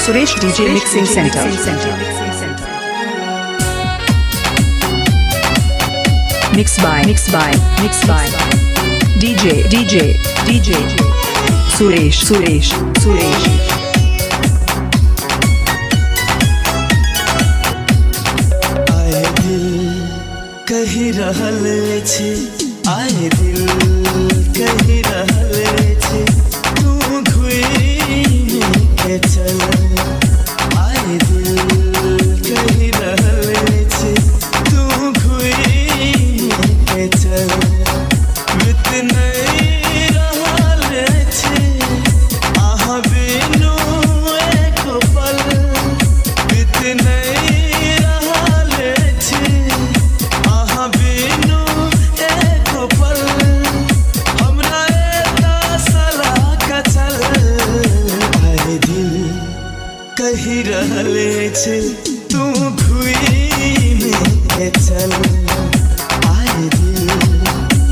Suresh DJ Mixing Center. Mixed by DJ Suresh. आए दिल कही रहल छे, आए दिल कही रहल छे, तू घुई के चल। आए दिल कही रहल छे, तू घुई के चल। बित नहीं रहल छे, आहा बिनु एको पल। बित नहीं रहल छे, आहा बिनु एको पल। हमरा एता सलाह का चल। आए दिल कही रहल छे, तू घुई में के चल। आए दिल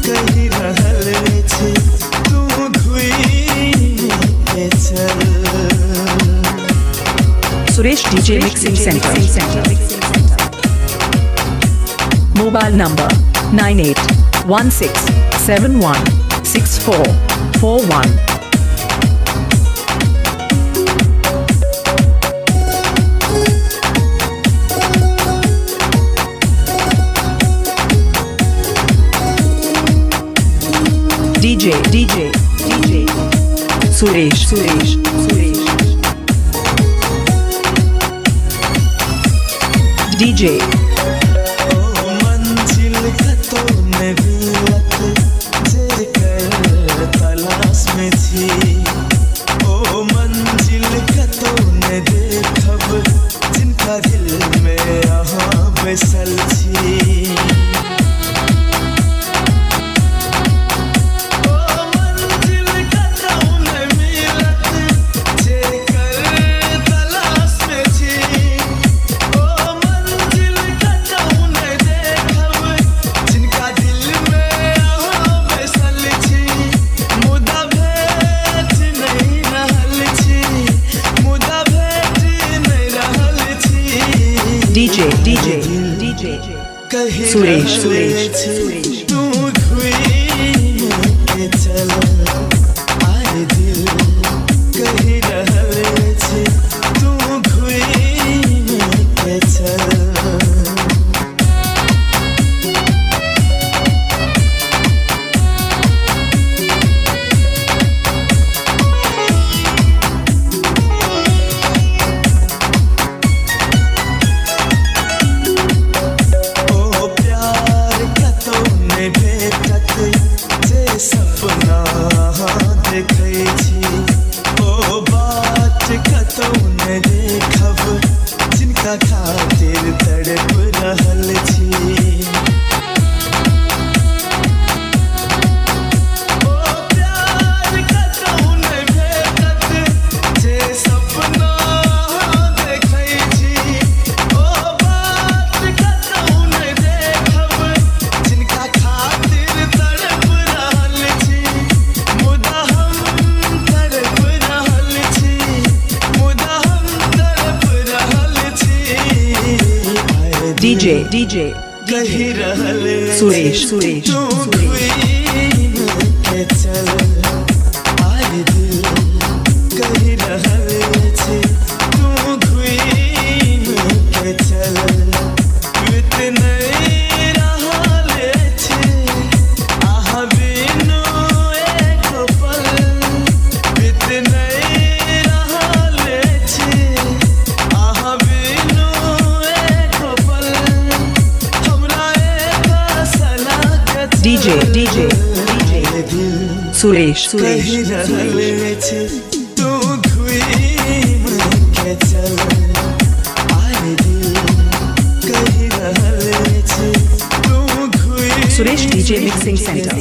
कही रहल छे, तू घुई में के चल। Suresh DJ Mixing Center. Mobile number 9816716441. DJ Suresh. DJ ओ मंजिल कतो ने बिलत जेकर तलाश में थी। ओ मंजिल कतो ने देखब जिनका दिल में यहाँ बसल थी। DJ Suresh. तू घुई के चल। आए दिल कही रहल छे, तू घुई के चल। सपना देखै छी, ओ बात कतौ ने देखब जिनका खातिर तड़प रहल छी। ओ प्यार कतौ ने भेटत जे सपना देखै छी। ओ बात कतौ ने देखब जिनका खातिर तड़प रहल छी। मुदा हम तड़प रहल छी, मुदा हम तड़प रहल छी। आए DJ कही रहल Suresh. तू घुई के चल। आए दिल कही रहल छे, तू घुई के चल। बित नहीं रहल छे, आहा बिनु एको पल। बित नहीं रहल छे, आहा बिनु एको पल। हमरा एता सलाह का चल। DJ Suresh. कही रहल छे, तू घुई के चल। आए दिल कही रहल छे, तू घुई। Suresh DJ Mixing Center.